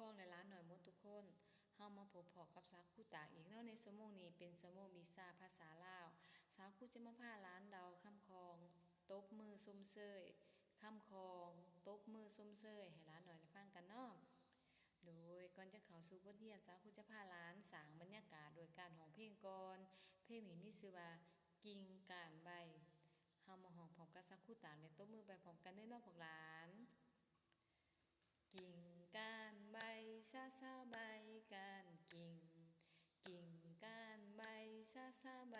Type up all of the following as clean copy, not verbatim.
ครองในร้านหน่อยมดทุกคนเฮามาพบพอกับสาวคู่ตาอีกเนาะในชั่วโมงนี้เป็นชั่วโมงวีซ่าภาษาลาวสาวคู่จะมาพาร้านเดาคำคองตบมือซุ่มเซยคำคองตบมือซุ่มเซยให้ร้านหน่อยได้ฟังกันเนาะโดยก่อนจะเข้าสู่บทเรียนสาวคู่จะพาร้านสร้างบรรยากาศโดยการร้องเพลงก่อนเพลงนี้มีชื่อว่ากิ่งก้านใบเฮามาร้องพร้อมกับสาวคู่ตาและตบมือไปพร้อมกันเด้อเนาะพวกหลานกิ่งก้านใบซาซาใบก้านกิ่งกิ่งก้านใบซาซาใบ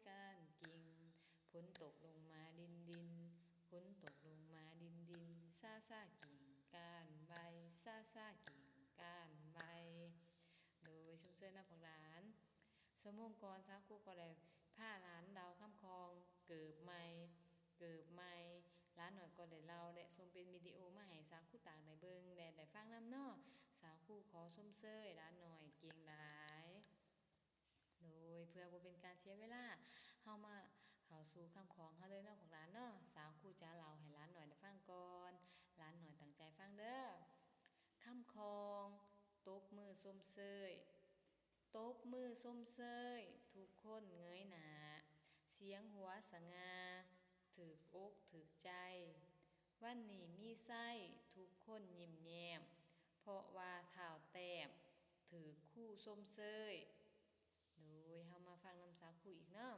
ก้านกิ่งฝนตกลงมาดินฝนตกลงมาดินซาซากิ่งก้านใบซาซากิ่งก้านใบโดยสมเสด็จนพหลานสมงกรสาวกูก็ได้ผ้าหลานดาวข้ามคองเกิบไม้ร้านหน่อยก็ได้เราได้ส่งเป็นวิดีโอมาให้สาวคู่ต่างได้เบิ่งได้ฟังนำเนาะสาวคู่ขอส้มเซยร้านหน่อยเก่งหลายโดยเพื่อบ่เป็นการเสียเวลาเฮามาเข้าสู่คำของเฮาเลยเนาะของร้านเนาะสาวคู่จะเล่าให้ร้านหน่อยได้ฟังก่อนร้านหน่อยตั้งใจฟังเด้อคำคองตบมือส้มเซยตบมือส้มเซยทุกคนเงยหน้าเสียงหัวสง่าถึกอกถึกใจวันนี้มีไส้ทุกคนยิ้มแย้มเพราะว่าเท้าแต้มถือคู่ส้มเซยโดยเฮามาฟังน้ำสาวคู่อีกเนาะ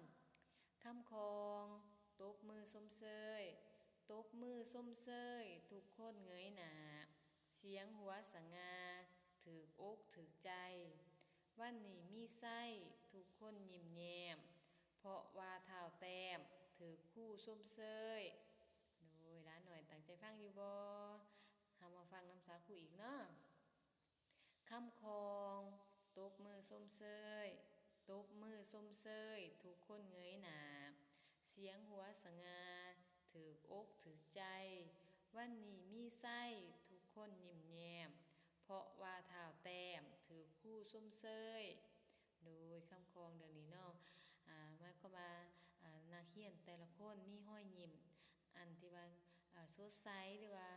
คำคองตบมือส้มเซยตบมือส้มเซยทุกคนเงยหน้าเสียงหัวสง่าถึกอกถึกใจวันนี้มีไส้ทุกคนยิ้มแย้มเพราะว่าเท้าแต้มถือคู่ส้มเซยโดยร้านหน่อยตั้งใจฟังอยู่บ่เฮามาฟังน้ำสาวคู่อีกเนาะคำคองตบมือส้มเซยตบมือส้มเซยทุกคนเงยหน้าเสียงหัวสง่าถือกอกถือใจวันนี้มีไส้ทุกคนยิ้มแย้มเพราะว่าเท้าแต้มถือคู่ส้มเซยโดยคำคองเดี๋ยวนี้เนาะมาก็มานักเรียนแต่ละคนมีห้อยยิ้มอันที่ว่าสดใสหรือว่า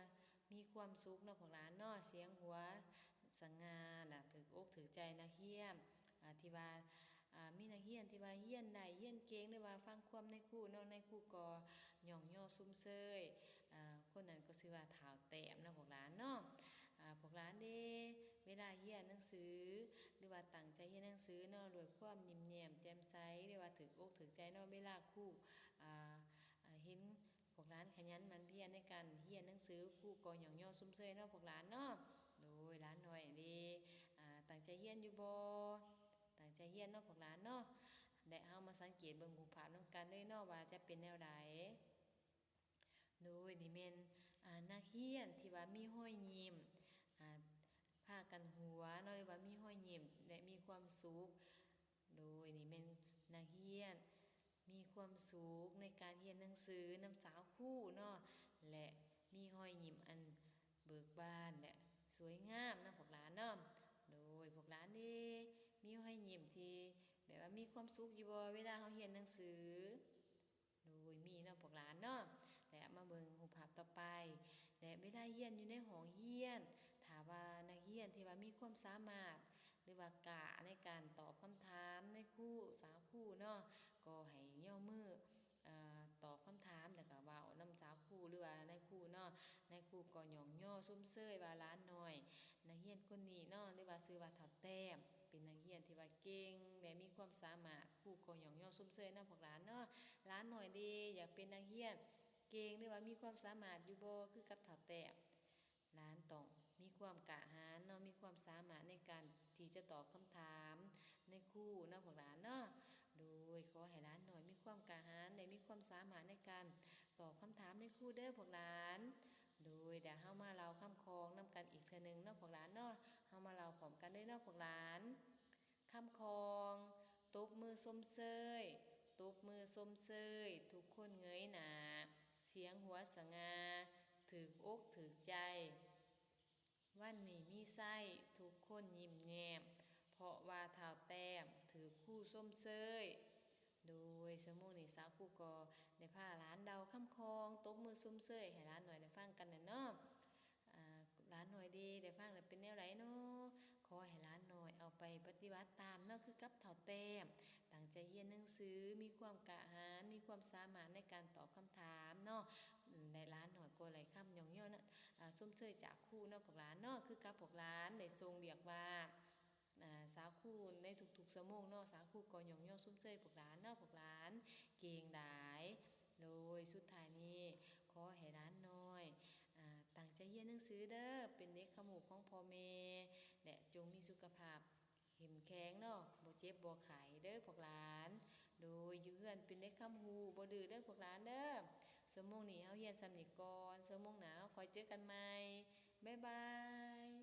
มีความสุขเนาะพวกหลานเนาะเสียงหัวสง่าน่ะถืออกถือใจนักเรียนที่ว่ามีนักเรียนที่ว่าเรียนได้เรียนเก่งหรือว่าฟังความในครูเนาะในครูก็ย่องย่อซุ่มเซยคนนั้นก็ชื่อว่าเท้าแต้มเนาะพวกหลานเนาะพวกหลานเด้เวลาเรียนหนังสือหรือว่าตั้งใจเรียนหนังสือเนาะด้วยความยิ้มแย้มแจ่มใสหรือว่าถืออกถือใจเนาะเวลาครูเห็นพวกหลานขยันหมั่นเพียรในการเรียนหนังสือครูก็ย่องย่อซุ่มเซยเนาะพวกหลานเนาะโดยหลานหน่อยเด้ตั้งใจเรียนอยู่บ่ตั้งใจเรียนเนาะพวกหลานเนาะได้เฮามาสังเกตเบิ่งรูปภาพนำกันเลยเนาะว่าจะเป็นแนวใดโดยนี่แม่นนักเรียนที่ว่ามีห้อยยิ้มผ้ากันหัวเนาะหรือว่ามีห้อยยิ้มและมีความสุขโดยนี่แม่นนักเรียนมีความสุขในการเรียนหนังสือนำสาวคู่เนาะและมีห้อยยิ้มอันเบิกบานและสวยงามนะพวกหลานเนาะโดยพวกหลานนี่มีห้อยยิ้มที่แบบว่ามีความสุขอยู่บ่เวลาเฮาเรียนหนังสือโดยมีเนาะพวกหลานเนาะและมาเบิ่งรูปภาพต่อไปและเวลาเรียนอยู่ในห้องเรียนถ้าว่านักเรียนที่ว่ามีความสามารถหรือว่ากะในการตอบคำถามในครูสาวครูเนาะก็ให้ย่อมือตอบคำถามแล้วก็เว้านำสาวครูหรือว่าในครูเนาะในครูก็ย่องย่อซุ่มเซยว่าหลานน้อยนักเรียนคนนี้เนาะหรือว่าชื่อว่าเฒ่าแต้มเป็นนักเรียนที่ว่าเก่งและมีความสามารถครูก็ย่องย่อซุ่มเซยนะพวกหลานเนาะหลานน้อยเด้อยากเป็นนักเรียนเก่งหรือว่ามีความสามารถอยู่บ่คือกับเฒ่าแต้มหลานต้องมีความกะหาญเนาะมีความสามารถในการที่จะตอบคำถามในครูเนาะพวกหลานเนาะโดยขอให้หลานหน่อยมีความกะหาญและมีความสามารถในการตอบคำถามในครูเด้อพวกหลานโดยเดี๋ยวเฮามาเล่าคำคองนำกันอีกเทื่อนึงเนาะพวกหลานเนาะเฮามาเล่าพร้อมกันเด้อเนาะพวกหลานคำคองตบมือส้มเซยตบมือส้มเซยทุกคนเงยหน้าเสียงหัวสง่าถึกอกถึกใจวันนี้มีไส้ทุกคนยิ้มแย้มเพราะว่าเท้าแต้มถือคู่ส้มเซยโดยสมุนี่สาวคู่กอได้พาหลานเดาคำคองตบมือส้มเซยให้หลานหน่อยได้ฟังกันเนาะหลานหน่อยดีได้ฟังแล้วเป็นแนวไหนเนา ปฏิบัติตามเนาะคือกับเฒ่าแต้มตั้งใจเรียนหนังสือมีความกล้าหาญมีความสามารถในการตอบคำถามเนาะได้ล้านหน่อยกว่าหลายคำย่องย่อนะส้มเชยจากครูเนาะพวกหลานเนาะคือกับพวกหลานได้ทรงเรียกว่าสาวครูในทุกๆชั่วโมงเนาะสาวครูก็ย่องย่อส้มเชยพวกหลานเนาะพวกหลานเก่งหลายโดยสุดท้ายนี้ขอให้หลานน้อยตั้งใจเรียนหนังสือเด้อเป็นเด็กขมูของพ่อแม่และจงมีสุขภาพเข้มแข็งเนาะบ่เจ็บบ่ไข้เด้อพวกหลานโดยอยู่เฮือนเป็นเด็กคำฮูบ่ดื้อเด้อพวกหลานเด้อชั่วโมงนี้เฮาเรียนส่ำนี้ก่อนชั่วโมงหน้าค่อยเจอกันใหม่บ๊ายบาย